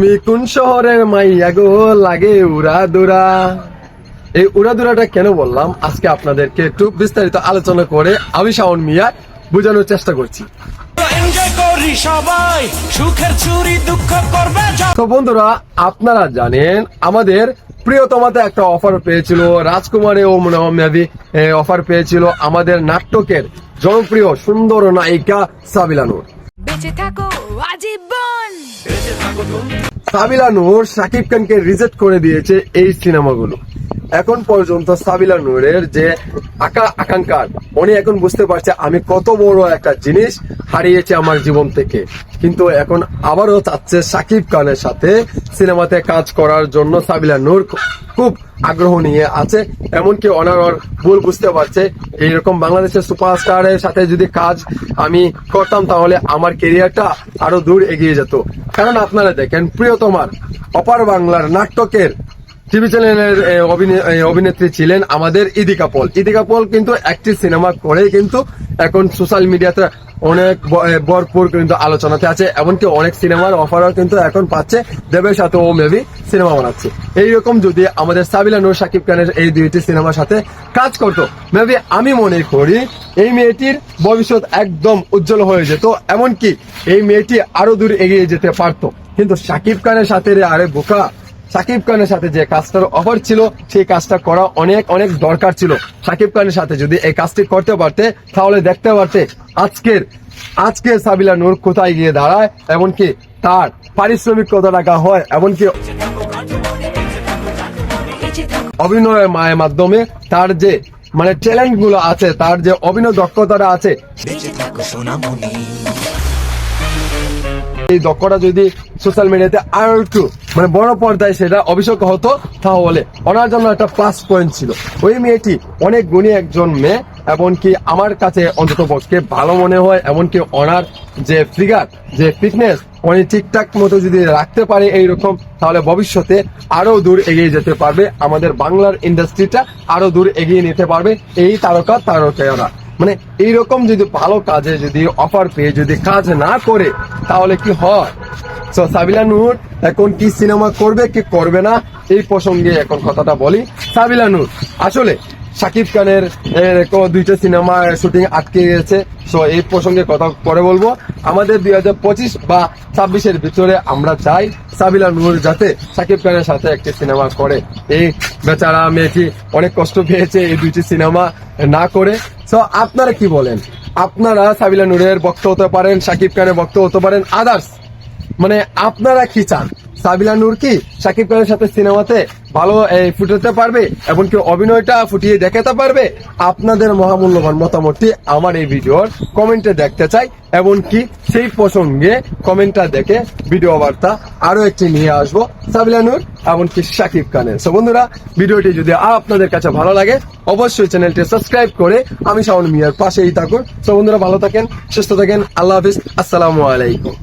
তুমি কোন শহরের মাইয়া গো লাগে উড়াদুরা। এই উড়াদুরাটা কেন বললাম আজকে আপনাদেরকে একটু বিস্তারিত আলোচনা করে আমি শাওন মিয়া বোঝানোর চেষ্টা করছি। তো বন্ধুরা, আপনারা জানেন আমাদের প্রিয়তমাতে একটা অফার পেয়েছিল, রাজকুমারে ও মেবি অফার পেয়েছিল আমাদের নাটকের জনপ্রিয় সুন্দর নায়িকা সাবিলা নূর। বেঁচে থাকো আজীবন। সাবিলা নূর শাকিব খানকে রিজেক্ট করে দিয়েছে এই সিনেমাগুলো। এখন পর্যন্ত সাবিলা নূরের যে আকাঙ্ক্ষা উনি এখন বুঝতে পারছে আমি কত বড় একটা জিনিস হারিয়েছি আমার জীবন থেকে, কিন্তু এখন আবারও চাচ্ছে শাকিব খানের সাথে সিনেমাতে কাজ করার জন্য। সাবিলা নূর খুব আগ্রহ নিয়ে আছে, এমনকি ওনার ভুল বুঝতে পারছে এইরকম বাংলাদেশের সুপারস্টারের সাথে যদি কাজ আমি করতাম তাহলে আমার কেরিয়ারটা আরো দূর এগিয়ে যেত। কারণ আপনারা দেখেন প্রিয়তমার অপার বাংলার নাটকের টিভি চ্যানেলের অভিনেত্রী ছিলেন আমাদের ইদিকা পল। ইদিকা পল কিন্তু একটি সিনেমা করেই কিন্তু এখন সোশ্যাল মিডিয়াতে অনেক ভরপুর কিন্তু আলোচনাতে আছে, এমনকি অনেক সিনেমার অফারও কিন্তু এখন পাচ্ছে। দেবের সাথে ও মেবি সিনেমা বানাচ্ছে। এইরকম যদি আমাদের সাবিলা নূর শাকিব খানের এই দুইটি সিনেমার সাথে কাজ করতো, মেবি আমি মনে করি এই মেয়েটির ভবিষ্যৎ একদম উজ্জ্বল হয়ে যেত, এমনকি এই মেয়েটি আরো দূর এগিয়ে যেতে পারতো। কিন্তু শাকিব খানের সাথে আরে বোকা, শাকিব খানের সাথে যে কাজটার অফার ছিল সেই কাজটা করা অনেক অনেক দরকার ছিল। শাকিব খানের সাথে যদি এই কাজটি করতে পারতে তাহলে দেখতে পারতে আজকে সাবিলা নূর কোথায় গিয়ে দাঁড়ায়, এমনকি তার পারিশ্রমিক কত টাকা হয়, এমনকি অভিনয়ের মাধ্যমে তার যে ট্যালেন্ট গুলো আছে, তার যে অভিনয় দক্ষতাটা আছে, এই দক্ষতা যদি সোশ্যাল মিডিয়াতে আরো একটু বড় পর্দায় সেটা অভিষেক হতো তাহলে ওনার জন্য একটা প্লাস পয়েন্ট ছিল। ওই মেয়েটি অনেক গুণী একজন মেয়ে, এমনকি আমার কাছে অন্তত পক্ষে ভালো মনে হয়। এমনকি ওনার যে ফিগার, যে ফিটনেস উনি ঠিকঠাক মতো যদি রাখতে পারে এইরকম, তাহলে ভবিষ্যতে আরো দূর এগিয়ে যেতে পারবে। আমাদের বাংলার ইন্ডাস্ট্রিটা আরো দূর এগিয়ে নিতে পারবে এই তারকারা। এইরকম যদি ভালো কাজে যদি অফার পেয়ে যদি কাজ না করে তাহলে কি হয়? তো সাবিলা নূর এখন কি সিনেমা করবে কি করবে না এই প্রসঙ্গে এখন কথাটা বলি। সাবিলা নূর আসলে শাকিব খানের দুইটা সিনেমা শুটিং আটকে গেছে, তো এই প্রসঙ্গে কথা পরে বলবো। আমাদের 2025 বা 26-এর ভিতরে আমরা চাই সাবিলা নূর যাতে শাকিব খানের সাথে একটি সিনেমা করে। এই বেচারা মেয়েটি অনেক কষ্ট পেয়েছে এই দুইটি সিনেমা না করে। তো আপনারা কি বলেন? আপনারা সাবিলা নূরের ভক্ত হতে পারেন, শাকিব খানের ভক্ত হতে পারেন, আদার্স আপনারা কি চান? সাবিলা নূর কি শাকিব খানের সাথে সিনেমাতে ভালো ফুটাতে পারবে, এমনকি অভিনয়টা ফুটিয়ে দেখাতে পারবে? আপনাদের মহামূল্যবান মতামতটি আমার এই ভিডিওর কমেন্টে দেখতে চাই, এমনকি সেই প্রসঙ্গে কমেন্টটা দেখে ভিডিও বার্তা আরো একটি নিয়ে আসবো সাবিলা নূর এমনকি শাকিব খানের। সো বন্ধুরা, ভিডিওটি যদি আপনাদের কাছে ভালো লাগে অবশ্যই চ্যানেলটি সাবস্ক্রাইব করে আমি শাওন মিয়ার পাশেই থাকুন। সো বন্ধুরা, ভালো থাকেন, সুস্থ থাকেন, আল্লাহ হাফিজ, আসসালামু আলাইকুম।